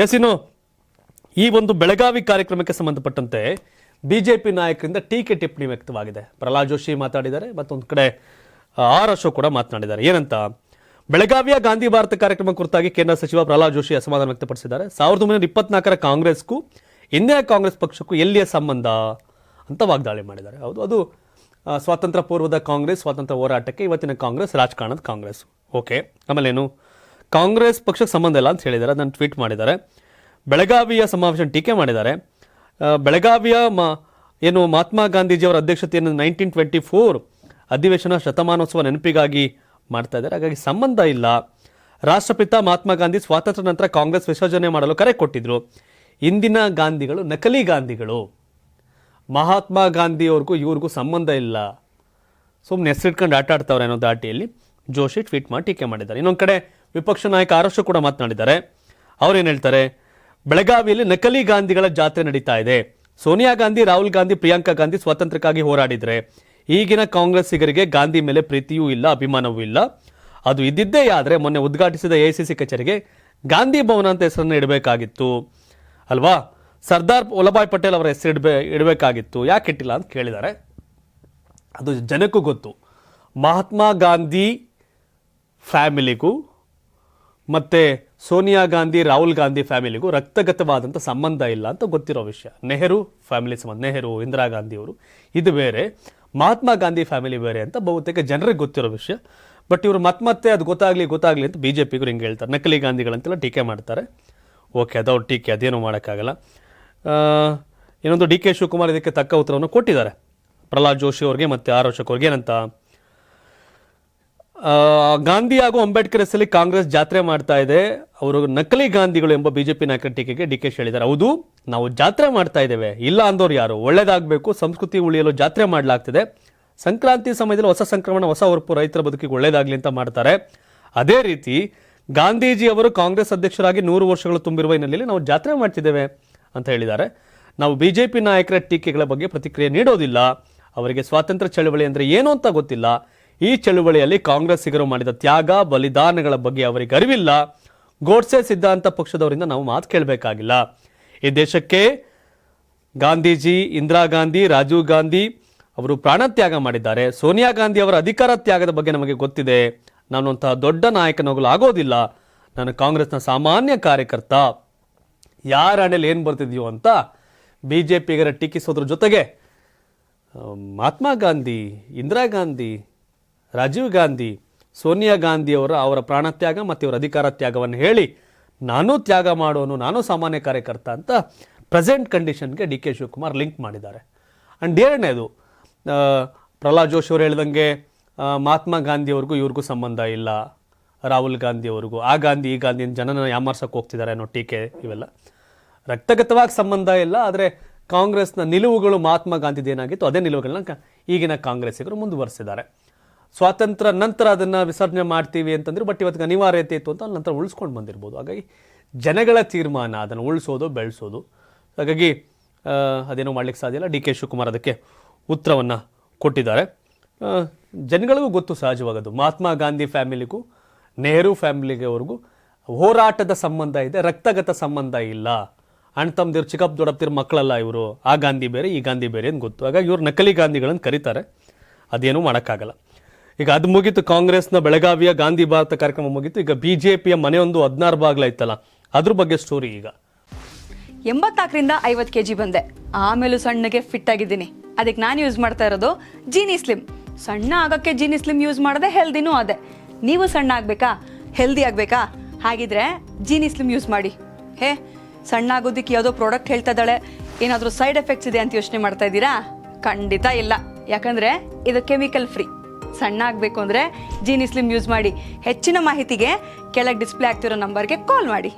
S, ಇನ್ನು ಈ ಒಂದು ಬೆಳಗಾವಿ ಕಾರ್ಯಕ್ರಮಕ್ಕೆ ಸಂಬಂಧಪಟ್ಟಂತೆ ಬಿಜೆಪಿ ನಾಯಕರಿಂದ ಟೀಕೆ ಟಿಪ್ಪಣಿ ವ್ಯಕ್ತವಾಗಿದೆ. ಪ್ರಹ್ಲಾದ್ ಜೋಶಿ ಮಾತಾಡಿದ್ದಾರೆ, ಮತ್ತೊಂದು ಕಡೆ ಆರ್ ಅಶೋಕ್ ಕೂಡ ಮಾತನಾಡಿದ್ದಾರೆ. ಏನಂತ, ಬೆಳಗಾವಿಯ ಗಾಂಧಿ ಭಾರತ ಕಾರ್ಯಕ್ರಮ ಕುರಿತಾಗಿ ಕೇಂದ್ರ ಸಚಿವ ಪ್ರಹ್ಲಾದ್ ಜೋಶಿ ಅಸಮಾಧಾನ ವ್ಯಕ್ತಪಡಿಸಿದ್ದಾರೆ. 1924ರ ಕಾಂಗ್ರೆಸ್ಗೂ ಇಂದಿನ ಕಾಂಗ್ರೆಸ್ ಪಕ್ಷಕ್ಕೂ ಎಲ್ಲಿಯ ಸಂಬಂಧ ಅಂತ ವಾಗ್ದಾಳಿ ಮಾಡಿದ್ದಾರೆ. ಹೌದು, ಅದು ಸ್ವಾತಂತ್ರ್ಯ ಪೂರ್ವದ ಕಾಂಗ್ರೆಸ್, ಸ್ವಾತಂತ್ರ್ಯ ಹೋರಾಟಕ್ಕೆ ಇವತ್ತಿನ ಕಾಂಗ್ರೆಸ್ ರಾಜಕಾರಣದ ಕಾಂಗ್ರೆಸ್. ಓಕೆ, ಆಮೇಲೇನು ಕಾಂಗ್ರೆಸ್ ಪಕ್ಷಕ್ಕೆ ಸಂಬಂಧ ಇಲ್ಲ ಅಂತ ಹೇಳಿದ್ದಾರೆ. ಅದನ್ನು ಟ್ವೀಟ್ ಮಾಡಿದ್ದಾರೆ. ಬೆಳಗಾವಿಯ ಸಮಾವೇಶ ಟೀಕೆ ಮಾಡಿದ್ದಾರೆ. ಬೆಳಗಾವಿಯ ಏನು ಮಹಾತ್ಮ ಗಾಂಧೀಜಿಯವರ ಅಧ್ಯಕ್ಷತೆಯನ್ನು 1924 ಅಧಿವೇಶನ ಶತಮಾನೋತ್ಸವ ನೆನಪಿಗಾಗಿ ಮಾಡ್ತಾ ಇದ್ದಾರೆ. ಹಾಗಾಗಿ ಸಂಬಂಧ ಇಲ್ಲ. ರಾಷ್ಟ್ರಪಿತ ಮಹಾತ್ಮ ಗಾಂಧಿ ಸ್ವಾತಂತ್ರ್ಯ ನಂತರ ಕಾಂಗ್ರೆಸ್ ವಿಸರ್ಜನೆ ಮಾಡಲು ಕರೆ ಕೊಟ್ಟಿದ್ರು. ಇಂದಿನ ಗಾಂಧಿಗಳು ನಕಲಿ ಗಾಂಧಿಗಳು. ಮಹಾತ್ಮ ಗಾಂಧಿಯವ್ರಿಗೂ ಇವ್ರಿಗೂ ಸಂಬಂಧ ಇಲ್ಲ. ಸುಮ್ಮನೆ ಹೆಸರಿಟ್ಕೊಂಡು ಆಟ ಆಡ್ತಾವ್ರೆ ಅನ್ನೋ ದಾಟಿಯಲ್ಲಿ ಜೋಶಿ ಟ್ವೀಟ್ ಮಾಡಿ ಟೀಕೆ ಮಾಡಿದ್ದಾರೆ. ಇನ್ನೊಂದು ಕಡೆ ವಿಪಕ್ಷ ನಾಯಕ ಆರ್ ಅಶೋಕ್ ಕೂಡ ಮಾತನಾಡಿದ್ದಾರೆ. ಅವ್ರೇನು ಹೇಳ್ತಾರೆ, ಬೆಳಗಾವಿಯಲ್ಲಿ ನಕಲಿ ಗಾಂಧಿಗಳ ಜಾತ್ರೆ ನಡೀತಾ ಇದೆ. ಸೋನಿಯಾ ಗಾಂಧಿ, ರಾಹುಲ್ ಗಾಂಧಿ, ಪ್ರಿಯಾಂಕಾ ಗಾಂಧಿ ಸ್ವಾತಂತ್ರ್ಯಕ್ಕಾಗಿ ಹೋರಾಡಿದ್ರೆ ಈಗಿನ ಕಾಂಗ್ರೆಸ್ಸಿಗರಿಗೆ ಗಾಂಧಿ ಮೇಲೆ ಪ್ರೀತಿಯೂ ಇಲ್ಲ, ಅಭಿಮಾನವೂ ಇಲ್ಲ. ಅದು ಇದ್ದಿದ್ದೇ ಆದರೆ ಮೊನ್ನೆ ಉದ್ಘಾಟಿಸಿದ ಎಐಸಿಸಿ ಕಚೇರಿಗೆ ಗಾಂಧಿ ಭವನ ಅಂತ ಹೆಸರನ್ನು ಇಡಬೇಕಾಗಿತ್ತು ಅಲ್ವಾ? ಸರ್ದಾರ್ ವಲ್ಲಭಾಯ್ ಪಟೇಲ್ ಅವರ ಹೆಸರು ಇಡಬೇಕಾಗಿತ್ತು, ಯಾಕೆ ಇಟ್ಟಿಲ್ಲ ಅಂತ ಕೇಳಿದ್ದಾರೆ. ಅದು ಜನಕ್ಕೂ ಗೊತ್ತು. ಮಹಾತ್ಮ ಗಾಂಧಿ ಫ್ಯಾಮಿಲಿಗೂ ಮತ್ತು ಸೋನಿಯಾ ಗಾಂಧಿ, ರಾಹುಲ್ ಗಾಂಧಿ ಫ್ಯಾಮಿಲಿಗೂ ರಕ್ತಗತವಾದಂಥ ಸಂಬಂಧ ಇಲ್ಲ ಅಂತ ಗೊತ್ತಿರೋ ವಿಷಯ. ನೆಹರು ಫ್ಯಾಮಿಲಿ ಸಂಬಂಧ, ನೆಹರು, ಇಂದಿರಾ ಗಾಂಧಿ ಅವರು ಇದು ಬೇರೆ, ಮಹಾತ್ಮ ಗಾಂಧಿ ಫ್ಯಾಮಿಲಿ ಬೇರೆ ಅಂತ ಬಹುತೇಕ ಜನರಿಗೆ ಗೊತ್ತಿರೋ ವಿಷಯ. ಬಟ್ ಇವರು ಮತ್ತೆ ಅದು ಗೊತ್ತಾಗಲಿ ಅಂತ ಬಿಜೆಪಿಗರು ಹಿಂಗೆ ಹೇಳ್ತಾರೆ, ನಕಲಿ ಗಾಂಧಿಗಳಂತೆಲ್ಲ ಟೀಕೆ ಮಾಡ್ತಾರೆ. ಓಕೆ, ಅದವ್ರ ಟೀಕೆ, ಅದೇನು ಮಾಡೋಕ್ಕಾಗಲ್ಲ. ಇನ್ನೊಂದು ಡಿ ಕೆ ಶಿವಕುಮಾರ್ ಇದಕ್ಕೆ ತಕ್ಕ ಉತ್ತರವನ್ನು ಕೊಟ್ಟಿದ್ದಾರೆ ಪ್ರಹ್ಲಾದ್ ಜೋಶಿ ಅವ್ರಿಗೆ ಮತ್ತು ಆರ್ ಅಶೋಕ್ ಅವ್ರಿಗೆ. ಏನಂತ, ಗಾಂಧಿ ಹಾಗೂ ಅಂಬೇಡ್ಕರ್ ಹೆಸರಲ್ಲಿ ಕಾಂಗ್ರೆಸ್ ಜಾತ್ರೆ ಮಾಡ್ತಾ ಇದೆ, ಅವರು ನಕಲಿ ಗಾಂಧಿಗಳು ಎಂಬ ಬಿಜೆಪಿ ನಾಯಕರ ಟೀಕೆಗೆ ಡಿ ಕೆ ಶಿ ಹೇಳಿದ್ದಾರೆ. ಹೌದು, ನಾವು ಜಾತ್ರೆ ಮಾಡ್ತಾ ಇದ್ದೇವೆ, ಇಲ್ಲ ಅಂದವ್ರು ಯಾರು? ಒಳ್ಳೇದಾಗಬೇಕು, ಸಂಸ್ಕೃತಿ ಉಳಿಯಲು ಜಾತ್ರೆ ಮಾಡಲಾಗ್ತಿದೆ. ಸಂಕ್ರಾಂತಿ ಸಮಯದಲ್ಲಿ ಹೊಸ ಸಂಕ್ರಮಣ, ಹೊಸ ಹೊರಪು, ರೈತರ ಬದುಕಿಗೆ ಒಳ್ಳೇದಾಗಲಿ ಅಂತ ಮಾಡ್ತಾರೆ. ಅದೇ ರೀತಿ ಗಾಂಧೀಜಿ ಅವರು ಕಾಂಗ್ರೆಸ್ ಅಧ್ಯಕ್ಷರಾಗಿ 100 ವರ್ಷಗಳು ತುಂಬಿರುವ ಹಿನ್ನೆಲೆಯಲ್ಲಿ ನಾವು ಜಾತ್ರೆ ಮಾಡ್ತಿದ್ದೇವೆ ಅಂತ ಹೇಳಿದ್ದಾರೆ. ನಾವು ಬಿಜೆಪಿ ನಾಯಕರ ಟೀಕೆಗಳ ಬಗ್ಗೆ ಪ್ರತಿಕ್ರಿಯೆ ನೀಡೋದಿಲ್ಲ. ಅವರಿಗೆ ಸ್ವಾತಂತ್ರ್ಯ ಚಳವಳಿ ಅಂದರೆ ಏನು ಅಂತ ಗೊತ್ತಿಲ್ಲ. ಈ ಚಳುವಳಿಯಲ್ಲಿ ಕಾಂಗ್ರೆಸ್ಸಿಗರು ಮಾಡಿದ ತ್ಯಾಗ, ಬಲಿದಾನಗಳ ಬಗ್ಗೆ ಅವರಿಗೆ ಅರಿವಿಲ್ಲ. ಗೋಡ್ಸೆ ಸಿದ್ಧಾಂತ ಪಕ್ಷದವರಿಂದ ನಾವು ಮಾತು ಕೇಳಬೇಕಾಗಿಲ್ಲ. ಈ ದೇಶಕ್ಕೆ ಗಾಂಧೀಜಿ, ಇಂದಿರಾ ಗಾಂಧಿ, ರಾಜೀವ್ ಗಾಂಧಿ ಅವರು ಪ್ರಾಣತ್ಯಾಗ ಮಾಡಿದ್ದಾರೆ. ಸೋನಿಯಾ ಗಾಂಧಿ ಅವರ ಅಧಿಕಾರ ತ್ಯಾಗದ ಬಗ್ಗೆ ನಮಗೆ ಗೊತ್ತಿದೆ. ನಾನು ಅಂತಹ ದೊಡ್ಡ ನಾಯಕನಾಗಲು ಆಗೋದಿಲ್ಲ. ನಾನು ಕಾಂಗ್ರೆಸ್ನ ಸಾಮಾನ್ಯ ಕಾರ್ಯಕರ್ತ. ಯಾರ ಹಣೆಯಲ್ಲಿ ಏನು ಬರ್ತಿದೆಯೋ ಅಂತ ಬಿಜೆಪಿಗರ ಟೀಕಿಸೋದ್ರ ಜೊತೆಗೆ ಮಹಾತ್ಮ ಗಾಂಧಿ, ಇಂದಿರಾ ಗಾಂಧಿ, ರಾಜೀವ್ ಗಾಂಧಿ, ಸೋನಿಯಾ ಅವರ ಪ್ರಾಣತ್ಯಾಗ ಮತ್ತು ಇವರ ಅಧಿಕಾರ ತ್ಯಾಗವನ್ನು ಹೇಳಿ ನಾನು ತ್ಯಾಗ ಮಾಡೋನು, ನಾನು ಸಾಮಾನ್ಯ ಕಾರ್ಯಕರ್ತ ಅಂತ ಪ್ರೆಸೆಂಟ್ ಕಂಡೀಷನ್ಗೆ ಡಿ ಕೆ ಶಿವಕುಮಾರ್ ಲಿಂಕ್ ಮಾಡಿದ್ದಾರೆ. ಆ್ಯಂಡ್ ಎರಡನೇದು, ಪ್ರಹ್ಲಾದ್ ಜೋಶಿ ಅವರು ಹೇಳಿದಂಗೆ ಮಹಾತ್ಮ ಗಾಂಧಿಯವ್ರಿಗೂ ಇವ್ರಿಗೂ ಸಂಬಂಧ ಇಲ್ಲ, ರಾಹುಲ್ ಗಾಂಧಿಯವ್ರಿಗೂ, ಆ ಗಾಂಧಿ ಈ ಗಾಂಧಿ ಜನನ ಯಾಮಾರ್ಸಕ್ಕೆ ಹೋಗ್ತಿದ್ದಾರೆ ಅನ್ನೋ ಟೀಕೆ, ಇವೆಲ್ಲ ರಕ್ತಗತವಾಗಿ ಸಂಬಂಧ ಇಲ್ಲ. ಆದರೆ ಕಾಂಗ್ರೆಸ್ನ ನಿಲುವುಗಳು ಮಹಾತ್ಮ ಗಾಂಧಿದು ಏನಾಗಿತ್ತು ಅದೇ ನಿಲುವುಗಳನ್ನ ಈಗಿನ ಕಾಂಗ್ರೆಸ್ಸಿಗರು ಮುಂದುವರಿಸಿದ್ದಾರೆ. ಸ್ವಾತಂತ್ರ್ಯ ನಂತರ ಅದನ್ನು ವಿಸರ್ಜನೆ ಮಾಡ್ತೀವಿ ಅಂತಂದ್ರೆ, ಬಟ್ ಇವತ್ತಿಗೆ ಅನಿವಾರ್ಯತೆ ಇತ್ತು ಅಂತ ನಂತರ ಉಳಿಸ್ಕೊಂಡು ಬಂದಿರ್ಬೋದು. ಹಾಗಾಗಿ ಜನಗಳ ತೀರ್ಮಾನ ಅದನ್ನು ಉಳಿಸೋದು, ಬೆಳೆಸೋದು. ಹಾಗಾಗಿ ಅದೇನೋ ಮಾಡ್ಲಿಕ್ಕೆ ಸಾಧ್ಯ ಇಲ್ಲ. ಡಿ ಕೆ ಶಿವಕುಮಾರ್ ಅದಕ್ಕೆ ಉತ್ತರವನ್ನು ಕೊಟ್ಟಿದ್ದಾರೆ. ಜನಗಳಿಗೂ ಗೊತ್ತು ಸಹಜವಾಗದು, ಮಹಾತ್ಮ ಗಾಂಧಿ ಫ್ಯಾಮಿಲಿಗೂ ನೆಹರು ಫ್ಯಾಮಿಲಿಗೆವರೆಗೂ ಹೋರಾಟದ ಸಂಬಂಧ ಇದೆ, ರಕ್ತಗತ ಸಂಬಂಧ ಇಲ್ಲ. ಅಣ್ಣ ತಮ್ಮದಿರು, ಚಿಕ್ಕಪ್ಪ ದೊಡ್ಡಪ್ಪದಿರು ಮಕ್ಕಳಲ್ಲ ಇವರು. ಆ ಗಾಂಧಿ ಬೇರೆ, ಈ ಗಾಂಧಿ ಬೇರೆ ಅಂತ ಗೊತ್ತು. ಹಾಗಾಗಿ ಇವರು ನಕಲಿ ಗಾಂಧಿಗಳನ್ನು ಕರೀತಾರೆ. ಅದೇನೂ ಮಾಡೋಕ್ಕಾಗಲ್ಲ. ಈಗ ಅದು ಮುಗೀತು, ಕಾಂಗ್ರೆಸ್ನ ಬೆಳಗಾವಿಯ ಗಾಂಧಿ ಭಾರತ ಕಾರ್ಯಕ್ರಮ ಮುಗೀತು. ಈಗ ಬಿಜೆಪಿಯ ಮನೆಯೊಂದು 16 ಬಾಗ್ಲಾಯ್ತಲ್ಲ, ಅದ್ರ ಬಗ್ಗೆ ಸ್ಟೋರಿ. ಈಗ 84ರಿಂದ 50 kg ಬಂದೆ, ಆಮೇಲೂ ಸಣ್ಣಗೆ ಫಿಟ್ ಆಗಿದ್ದೀನಿ. ಅದಕ್ಕೆ ನಾನು ಯೂಸ್ ಮಾಡ್ತಾ ಇರೋದು ಜೀನಿ ಸ್ಲಿಮ್. ಸಣ್ಣ ಆಗೋಕ್ಕೆ ಜೀನಿ ಸ್ಲಿಮ್ ಯೂಸ್ ಮಾಡಿದೆ, ಹೆಲ್ದಿನೂ ಅದೇ. ನೀವು ಸಣ್ಣ ಆಗಬೇಕಾ, ಹೆಲ್ದಿ ಆಗಬೇಕಾ? ಹಾಗಿದ್ರೆ ಜೀನಿ ಸ್ಲಿಮ್ ಯೂಸ್ ಮಾಡಿ. ಸಣ್ಣ ಆಗೋದಕ್ಕೆ ಯಾವುದೋ ಪ್ರಾಡಕ್ಟ್ ಹೇಳ್ತಾ ಇದ್ದಾಳೆ, ಏನಾದರೂ ಸೈಡ್ ಎಫೆಕ್ಟ್ಸ್ ಇದೆ ಅಂತ ಯೋಚನೆ ಮಾಡ್ತಾ ಇದ್ದೀರಾ? ಖಂಡಿತ ಇಲ್ಲ, ಯಾಕಂದರೆ ಇದು ಕೆಮಿಕಲ್ ಫ್ರೀ. ಸಣ್ಣ ಆಗಬೇಕು ಅಂದರೆ ಜೀನಿ ಸ್ಲಿಮ್ ಯೂಸ್ ಮಾಡಿ. ಹೆಚ್ಚಿನ ಮಾಹಿತಿಗೆ ಕೆಳಗೆ ಡಿಸ್ಪ್ಲೇ ಆಗ್ತಿರೋ ನಂಬರ್ಗೆ ಕಾಲ್ ಮಾಡಿ.